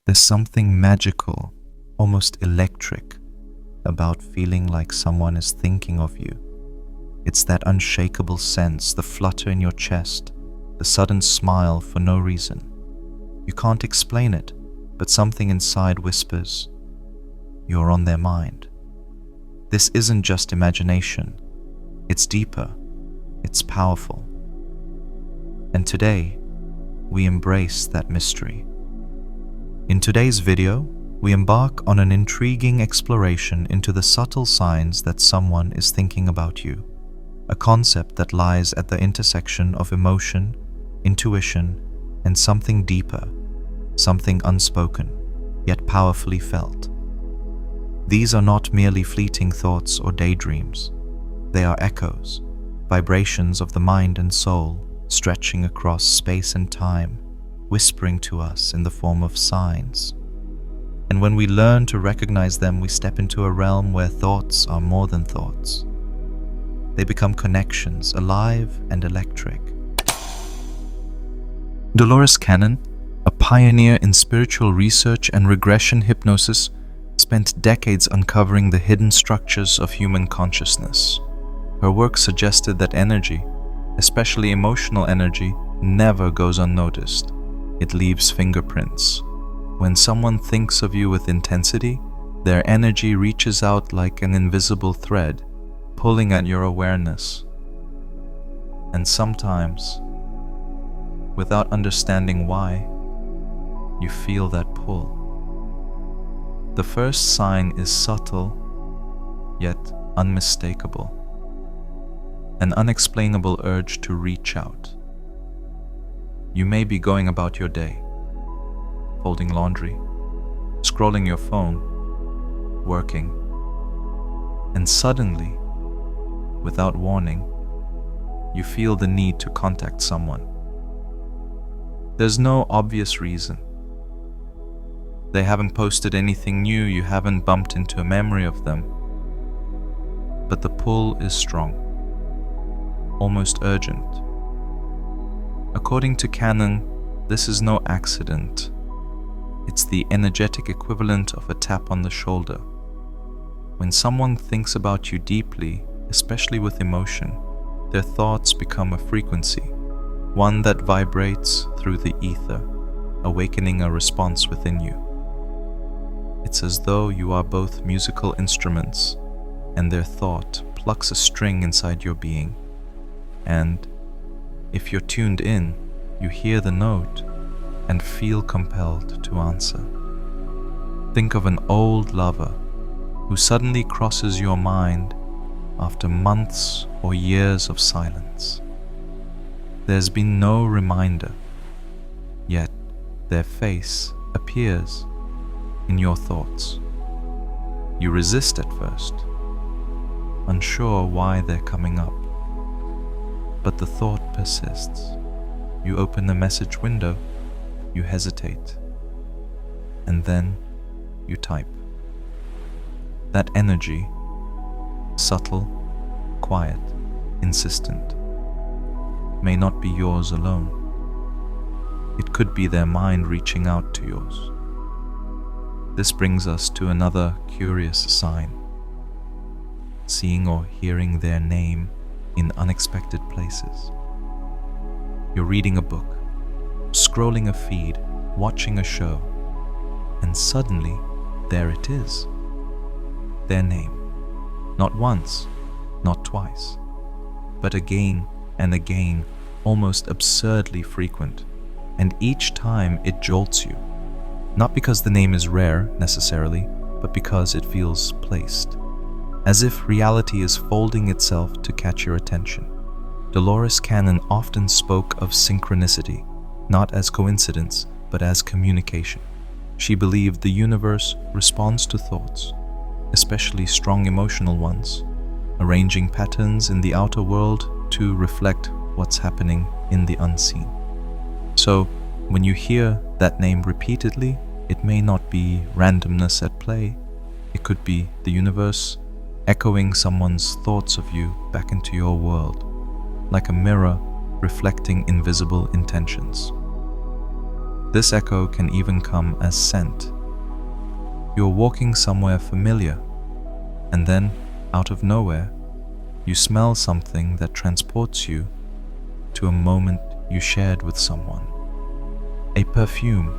There's something magical, almost electric, about feeling like someone is thinking of you. It's that unshakable sense, the flutter in your chest, the sudden smile for no reason. You can't explain it, but something inside whispers, you're on their mind. This isn't just imagination. It's deeper. It's powerful. And today, we embrace that mystery. In today's video, we embark on an intriguing exploration into the subtle signs that someone is thinking about you, a concept that lies at the intersection of emotion, intuition, and something deeper, something unspoken, yet powerfully felt. These are not merely fleeting thoughts or daydreams. They are echoes, vibrations of the mind and soul, stretching across space and time, whispering to us in the form of signs. And when we learn to recognize them, we step into a realm where thoughts are more than thoughts. They become connections, alive and electric. Dolores Cannon, a pioneer in spiritual research and regression hypnosis, spent decades uncovering the hidden structures of human consciousness. Her work suggested that energy, especially emotional energy, never goes unnoticed. It leaves fingerprints. When someone thinks of you with intensity, their energy reaches out like an invisible thread, pulling at your awareness. And sometimes, without understanding why, you feel that pull. The first sign is subtle, yet unmistakable. An unexplainable urge to reach out. You may be going about your day, folding laundry, scrolling your phone, working, and suddenly, without warning, you feel the need to contact someone. There's no obvious reason. They haven't posted anything new, you haven't bumped into a memory of them, but the pull is strong, almost urgent. According to Cannon, this is no accident. It's the energetic equivalent of a tap on the shoulder. When someone thinks about you deeply, especially with emotion, their thoughts become a frequency, one that vibrates through the ether, awakening a response within you. It's as though you are both musical instruments, and their thought plucks a string inside your being. And if you're tuned in, you hear the note and feel compelled to answer. Think of an old lover who suddenly crosses your mind after months or years of silence. There's been no reminder, yet their face appears in your thoughts. You resist at first, unsure why they're coming up. But the thought persists. You open the message window, you hesitate, and then you type. That energy, subtle, quiet, insistent, may not be yours alone. It could be their mind reaching out to yours. This brings us to another curious sign: seeing or hearing their name in unexpected places. You're reading a book, scrolling a feed, watching a show, and suddenly there it is. Their name. Not once, not twice, but again and again, almost absurdly frequent, and each time it jolts you. Not because the name is rare, necessarily, but because it feels placed, as if reality is folding itself to catch your attention. Dolores Cannon often spoke of synchronicity, not as coincidence, but as communication. She believed the universe responds to thoughts, especially strong emotional ones, arranging patterns in the outer world to reflect what's happening in the unseen. So, when you hear that name repeatedly, it may not be randomness at play. It could be the universe echoing someone's thoughts of you back into your world, like a mirror reflecting invisible intentions. This echo can even come as scent. You're walking somewhere familiar, and then, out of nowhere, you smell something that transports you to a moment you shared with someone. A perfume,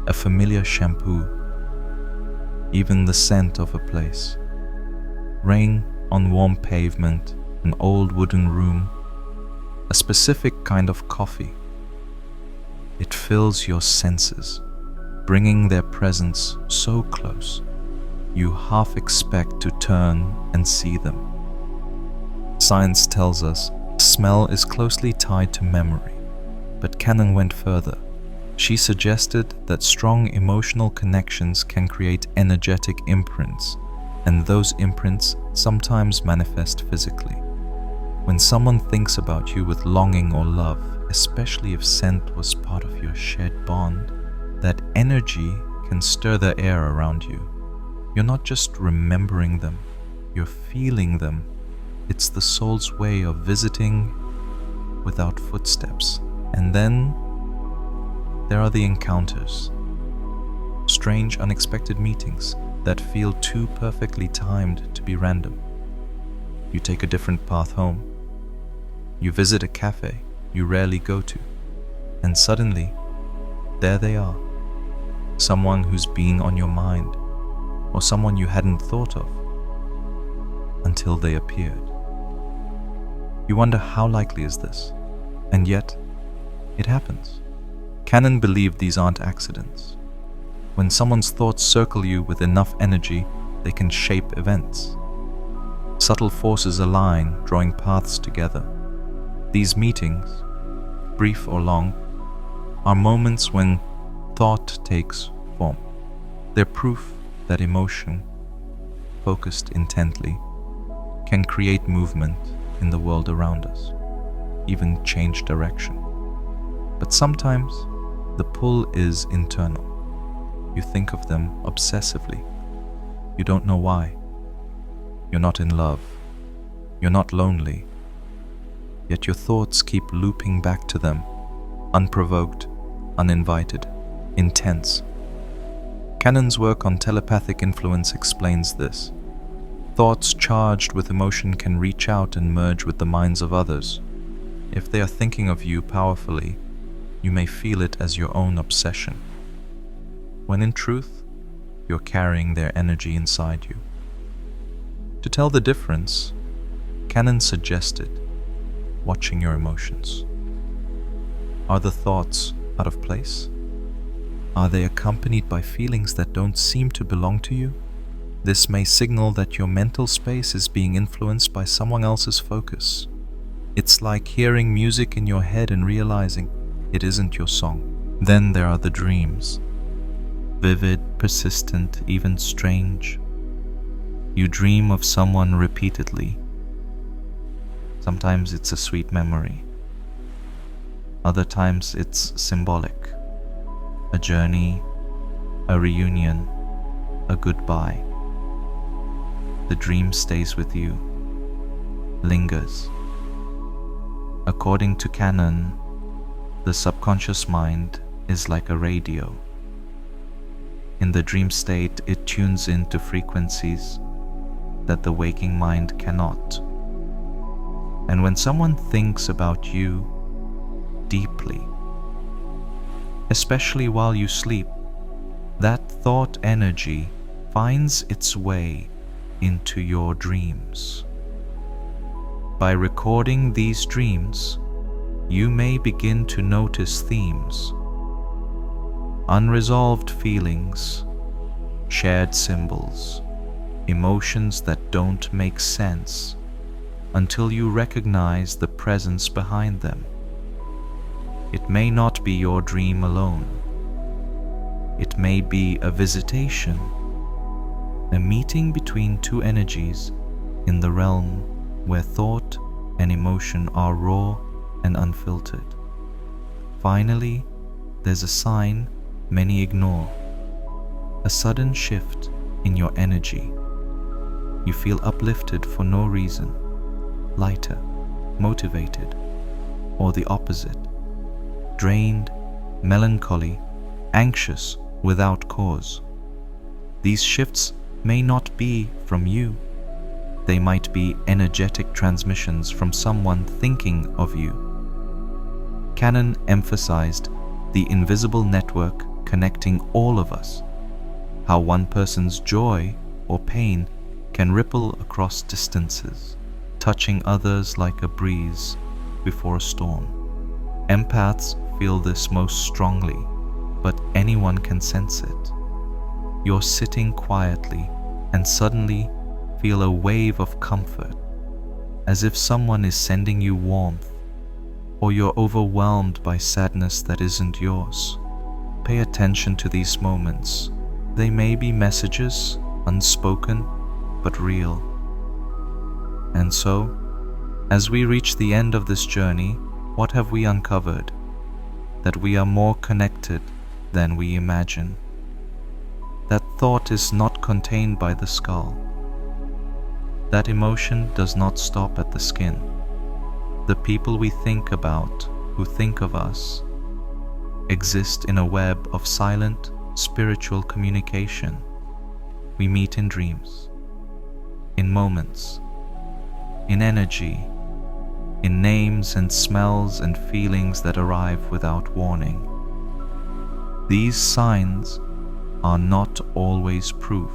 a familiar shampoo, even the scent of a place. Rain on warm pavement, an old wooden room, a specific kind of coffee. It fills your senses, bringing their presence so close, you half expect to turn and see them. Science tells us smell is closely tied to memory, but Cannon went further. She suggested that strong emotional connections can create energetic imprints, and those imprints sometimes manifest physically. When someone thinks about you with longing or love, especially if scent was part of your shared bond, that energy can stir the air around you. You're not just remembering them, you're feeling them. It's the soul's way of visiting without footsteps. And then there are the encounters. Strange, unexpected meetings that feel too perfectly timed to be random. You take a different path home. You visit a cafe you rarely go to, and suddenly, there they are. Someone who's been on your mind, or someone you hadn't thought of, until they appeared. You wonder, how likely is this? And yet, it happens. Cannon believed these aren't accidents. When someone's thoughts circle you with enough energy, they can shape events. Subtle forces align, drawing paths together. These meetings, brief or long, are moments when thought takes form. They're proof that emotion, focused intently, can create movement in the world around us, even change direction. But sometimes the pull is internal. You think of them obsessively. You don't know why. You're not in love. You're not lonely. Yet your thoughts keep looping back to them, unprovoked, uninvited, intense. Cannon's work on telepathic influence explains this. Thoughts charged with emotion can reach out and merge with the minds of others. If they are thinking of you powerfully, you may feel it as your own obsession, when in truth, you're carrying their energy inside you. To tell the difference, Cannon suggested watching your emotions. Are the thoughts out of place? Are they accompanied by feelings that don't seem to belong to you? This may signal that your mental space is being influenced by someone else's focus. It's like hearing music in your head and realizing it isn't your song. Then there are the dreams. Vivid, persistent, even strange. You dream of someone repeatedly. Sometimes it's a sweet memory. Other times it's symbolic. A journey, a reunion, a goodbye. The dream stays with you, lingers. According to Cannon, the subconscious mind is like a radio. In the dream state, it tunes into frequencies that the waking mind cannot. And when someone thinks about you deeply, especially while you sleep, that thought energy finds its way into your dreams. By recording these dreams, you may begin to notice themes, unresolved feelings, shared symbols, emotions that don't make sense until you recognize the presence behind them. It may not be your dream alone. It may be a visitation, a meeting between two energies in the realm where thought and emotion are raw and unfiltered. Finally, there's a sign many ignore, a sudden shift in your energy. You feel uplifted for no reason, lighter, motivated, or the opposite, drained, melancholy, anxious without cause. These shifts may not be from you. They might be energetic transmissions from someone thinking of you. Cannon emphasized the invisible network connecting all of us, how one person's joy or pain can ripple across distances, touching others like a breeze before a storm. Empaths feel this most strongly, but anyone can sense it. You're sitting quietly and suddenly feel a wave of comfort, as if someone is sending you warmth, or you're overwhelmed by sadness that isn't yours. Pay attention to these moments. They may be messages, unspoken, but real. And so, as we reach the end of this journey, what have we uncovered? That we are more connected than we imagine. That thought is not contained by the skull. That emotion does not stop at the skin. The people we think about, who think of us, exist in a web of silent, spiritual communication. We meet in dreams, in moments, in energy, in names and smells and feelings that arrive without warning. These signs are not always proof,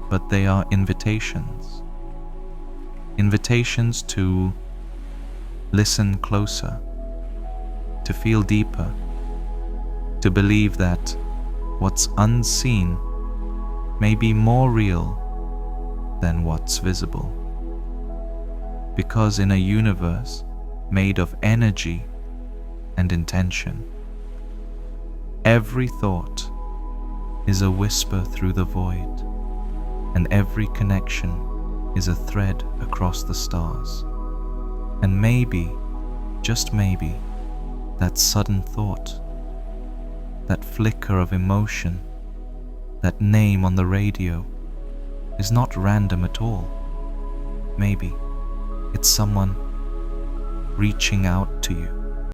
but they are invitations. Invitations to listen closer, to feel deeper, to believe that what's unseen may be more real than what's visible. Because in a universe made of energy and intention, every thought is a whisper through the void, and every connection is a thread across the stars. And maybe, just maybe, that sudden thought, that flicker of emotion, that name on the radio is not random at all. Maybe it's someone reaching out to you.